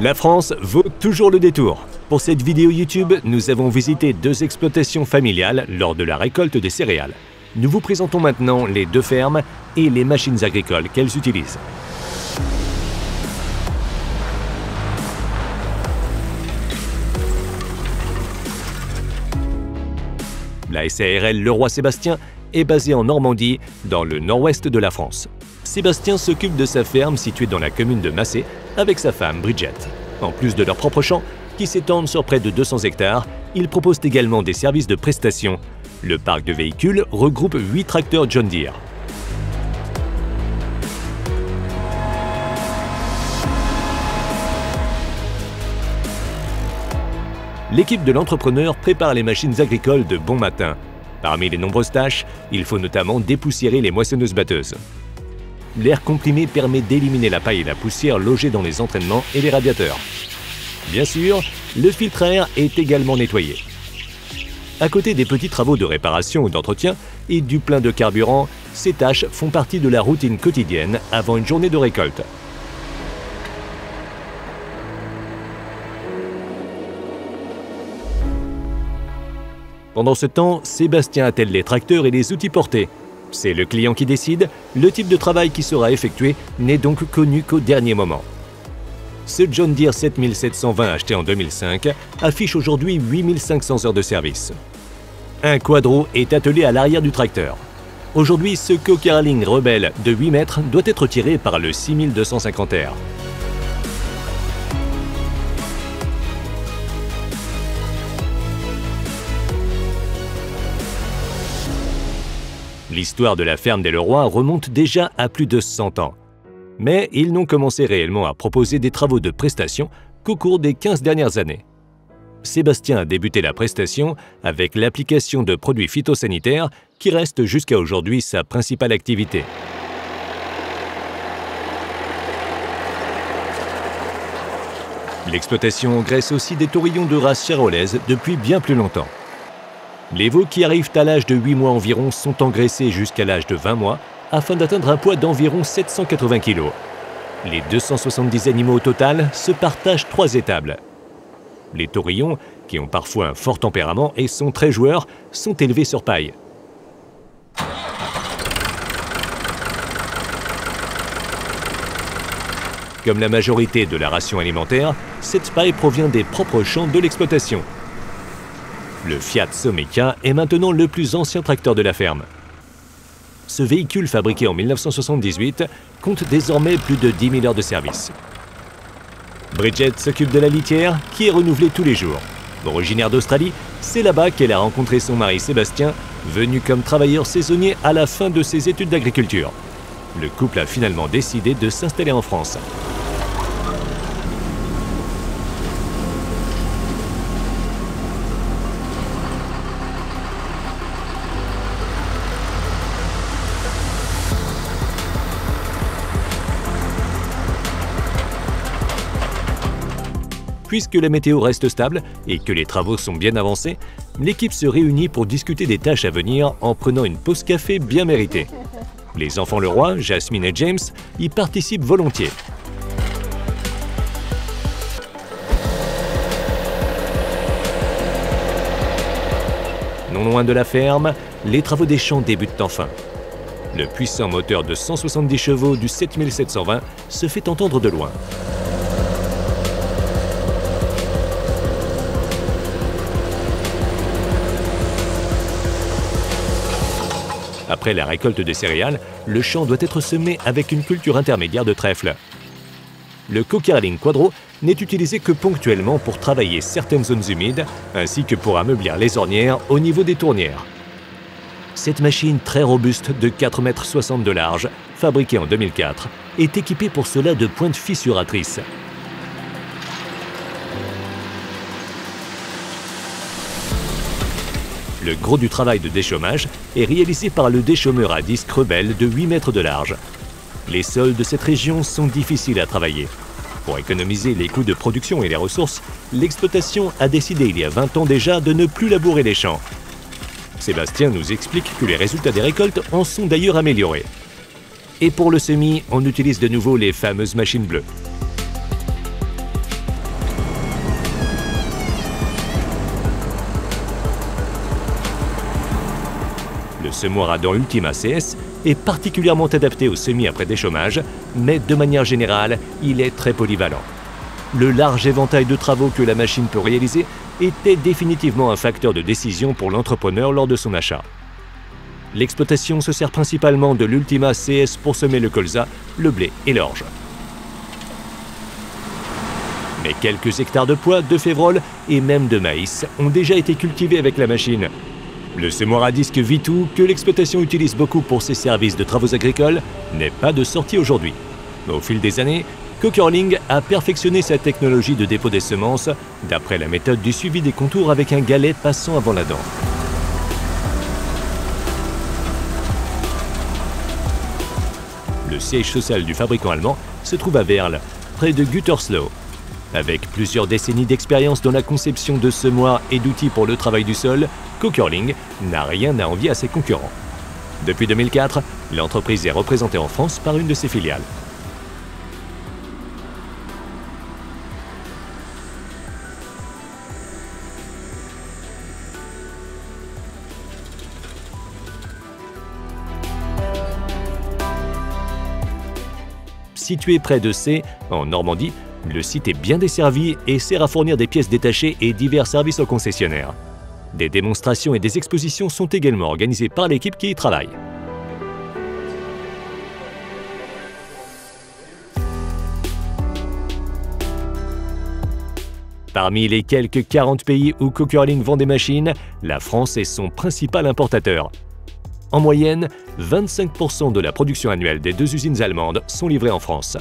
La France vaut toujours le détour. Pour cette vidéo YouTube, nous avons visité 2 exploitations familiales lors de la récolte des céréales. Nous vous présentons maintenant les 2 fermes et les machines agricoles qu'elles utilisent. La SARL Leroy-Sébastien est basée en Normandie, dans le nord-ouest de la France. Sébastien s'occupe de sa ferme située dans la commune de Massé avec sa femme Bridget. En plus de leurs propres champs, qui s'étendent sur près de 200 hectares, ils proposent également des services de prestation. Le parc de véhicules regroupe 8 tracteurs John Deere. L'équipe de l'entrepreneur prépare les machines agricoles de bon matin. Parmi les nombreuses tâches, il faut notamment dépoussiérer les moissonneuses-batteuses. L'air comprimé permet d'éliminer la paille et la poussière logées dans les entraînements et les radiateurs. Bien sûr, le filtre à air est également nettoyé. À côté des petits travaux de réparation ou d'entretien et du plein de carburant, ces tâches font partie de la routine quotidienne avant une journée de récolte. Pendant ce temps, Sébastien attelle les tracteurs et les outils portés. C'est le client qui décide, le type de travail qui sera effectué n'est donc connu qu'au dernier moment. Ce John Deere 7720 acheté en 2005 affiche aujourd'hui 8500 heures de service. Un quadro est attelé à l'arrière du tracteur. Aujourd'hui, ce co-carling Rebelle de 8 mètres doit être tiré par le 6250R. L'histoire de la ferme des Leroy remonte déjà à plus de 100 ans. Mais ils n'ont commencé réellement à proposer des travaux de prestation qu'au cours des 15 dernières années. Sébastien a débuté la prestation avec l'application de produits phytosanitaires qui reste jusqu'à aujourd'hui sa principale activité. L'exploitation engraisse aussi des taurillons de race charolaise depuis bien plus longtemps. Les veaux qui arrivent à l'âge de 8 mois environ sont engraissés jusqu'à l'âge de 20 mois afin d'atteindre un poids d'environ 780 kg. Les 270 animaux au total se partagent 3 étables. Les taurillons, qui ont parfois un fort tempérament et sont très joueurs, sont élevés sur paille. Comme la majorité de la ration alimentaire, cette paille provient des propres champs de l'exploitation. Le Fiat Someca est maintenant le plus ancien tracteur de la ferme. Ce véhicule fabriqué en 1978 compte désormais plus de 10 000 heures de service. Bridget s'occupe de la litière qui est renouvelée tous les jours. Originaire d'Australie, c'est là-bas qu'elle a rencontré son mari Sébastien, venu comme travailleur saisonnier à la fin de ses études d'agriculture. Le couple a finalement décidé de s'installer en France. Puisque la météo reste stable et que les travaux sont bien avancés, l'équipe se réunit pour discuter des tâches à venir en prenant une pause café bien méritée. Les enfants Leroy, Jasmine et James, y participent volontiers. Non loin de la ferme, les travaux des champs débutent enfin. Le puissant moteur de 170 chevaux du 7720 se fait entendre de loin. Après la récolte des céréales, le champ doit être semé avec une culture intermédiaire de trèfle. Le co-carling quadro n'est utilisé que ponctuellement pour travailler certaines zones humides, ainsi que pour ameublir les ornières au niveau des tournières. Cette machine très robuste de 4,60 m de large, fabriquée en 2004, est équipée pour cela de pointes fissuratrices. Le gros du travail de déchômage est réalisé par le déchômeur à disque Rebelle de 8 mètres de large. Les sols de cette région sont difficiles à travailler. Pour économiser les coûts de production et les ressources, l'exploitation a décidé il y a 20 ans déjà de ne plus labourer les champs. Sébastien nous explique que les résultats des récoltes en sont d'ailleurs améliorés. Et pour le semis, on utilise de nouveau les fameuses machines bleues. Le semoir à dents Ultima CS est particulièrement adapté aux semis après déchômage, mais de manière générale, il est très polyvalent. Le large éventail de travaux que la machine peut réaliser était définitivement un facteur de décision pour l'entrepreneur lors de son achat. L'exploitation se sert principalement de l'Ultima CS pour semer le colza, le blé et l'orge. Mais quelques hectares de pois, de févrole et même de maïs ont déjà été cultivés avec la machine. Le semoir à disque V2, que l'exploitation utilise beaucoup pour ses services de travaux agricoles, n'est pas de sortie aujourd'hui. Au fil des années, Köckerling a perfectionné sa technologie de dépôt des semences d'après la méthode du suivi des contours avec un galet passant avant la dent. Le siège social du fabricant allemand se trouve à Werl, près de Gütersloh. Avec plusieurs décennies d'expérience dans la conception de semoirs et d'outils pour le travail du sol, Köckerling n'a rien à envier à ses concurrents. Depuis 2004, l'entreprise est représentée en France par une de ses filiales. Situé près de Sées, en Normandie, le site est bien desservi et sert à fournir des pièces détachées et divers services aux concessionnaires. Des démonstrations et des expositions sont également organisées par l'équipe qui y travaille. Parmi les quelques 40 pays où Köckerling vend des machines, la France est son principal importateur. En moyenne, 25% de la production annuelle des deux usines allemandes sont livrées en France.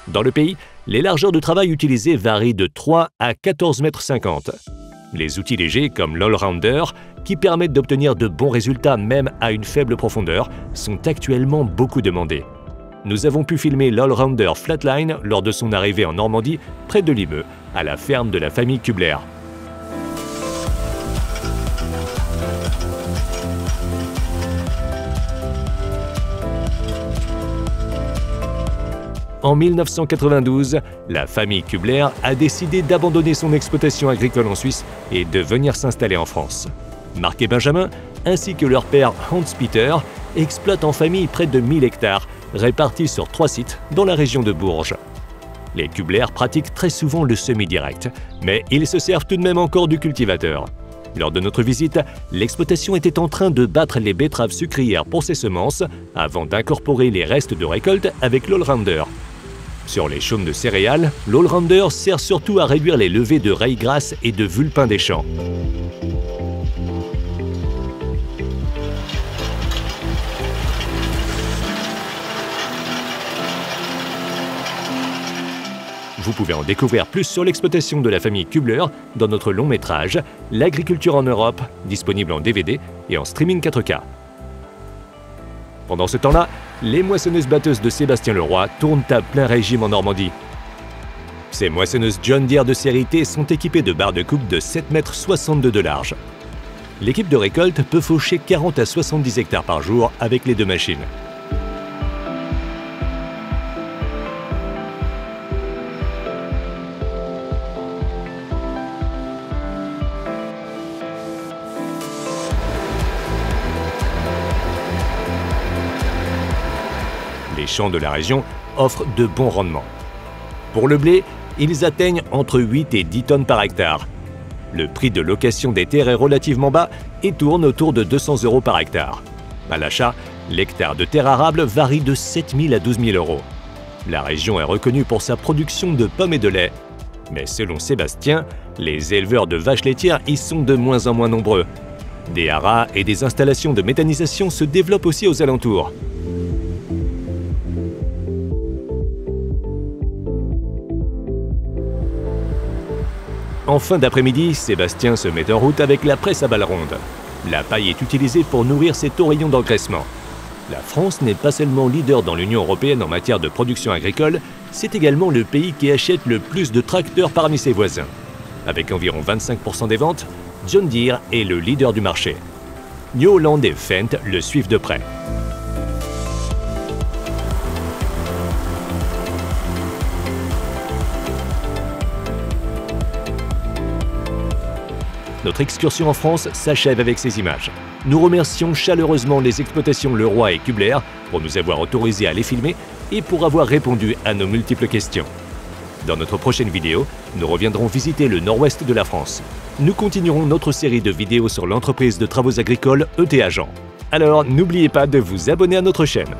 Dans le pays, les largeurs de travail utilisées varient de 3 à 14,50 m. Les outils légers comme l'Allrounder, qui permettent d'obtenir de bons résultats même à une faible profondeur, sont actuellement beaucoup demandés. Nous avons pu filmer l'Allrounder Flatline lors de son arrivée en Normandie, près de Limeux, à la ferme de la famille Kubler. En 1992, la famille Kubler a décidé d'abandonner son exploitation agricole en Suisse et de venir s'installer en France. Marc et Benjamin, ainsi que leur père Hans-Peter, exploitent en famille près de 1000 hectares, répartis sur 3 sites dans la région de Bourges. Les Kubler pratiquent très souvent le semi-direct, mais ils se servent tout de même encore du cultivateur. Lors de notre visite, l'exploitation était en train de battre les betteraves sucrières pour ses semences avant d'incorporer les restes de récolte avec l'Allrounder. Sur les chaumes de céréales, l'Allrounder sert surtout à réduire les levées de rails grasses et de vulpins des champs. Vous pouvez en découvrir plus sur l'exploitation de la famille Kubler dans notre long métrage « L'agriculture en Europe », disponible en DVD et en streaming 4K. Pendant ce temps-là, les moissonneuses-batteuses de Sébastien Leroy tournent à plein régime en Normandie. Ces moissonneuses John Deere de série T sont équipées de barres de coupe de 7,62 m de large. L'équipe de récolte peut faucher 40 à 70 hectares par jour avec les deux machines. Les champs de la région offrent de bons rendements. Pour le blé, ils atteignent entre 8 et 10 tonnes par hectare. Le prix de location des terres est relativement bas et tourne autour de 200 € par hectare. À l'achat, l'hectare de terre arable varie de 7 000 à 12 000 €. La région est reconnue pour sa production de pommes et de lait. Mais selon Sébastien, les éleveurs de vaches laitières y sont de moins en moins nombreux. Des haras et des installations de méthanisation se développent aussi aux alentours. En fin d'après-midi, Sébastien se met en route avec la presse à balles rondes. La paille est utilisée pour nourrir ses taurillons d'engraissement. La France n'est pas seulement leader dans l'Union européenne en matière de production agricole, c'est également le pays qui achète le plus de tracteurs parmi ses voisins. Avec environ 25% des ventes, John Deere est le leader du marché. New Holland et Fendt le suivent de près. Notre excursion en France s'achève avec ces images. Nous remercions chaleureusement les exploitations Leroy et Kubler pour nous avoir autorisés à les filmer et pour avoir répondu à nos multiples questions. Dans notre prochaine vidéo, nous reviendrons visiter le nord-ouest de la France. Nous continuerons notre série de vidéos sur l'entreprise de travaux agricoles ETA Jean. Alors n'oubliez pas de vous abonner à notre chaîne.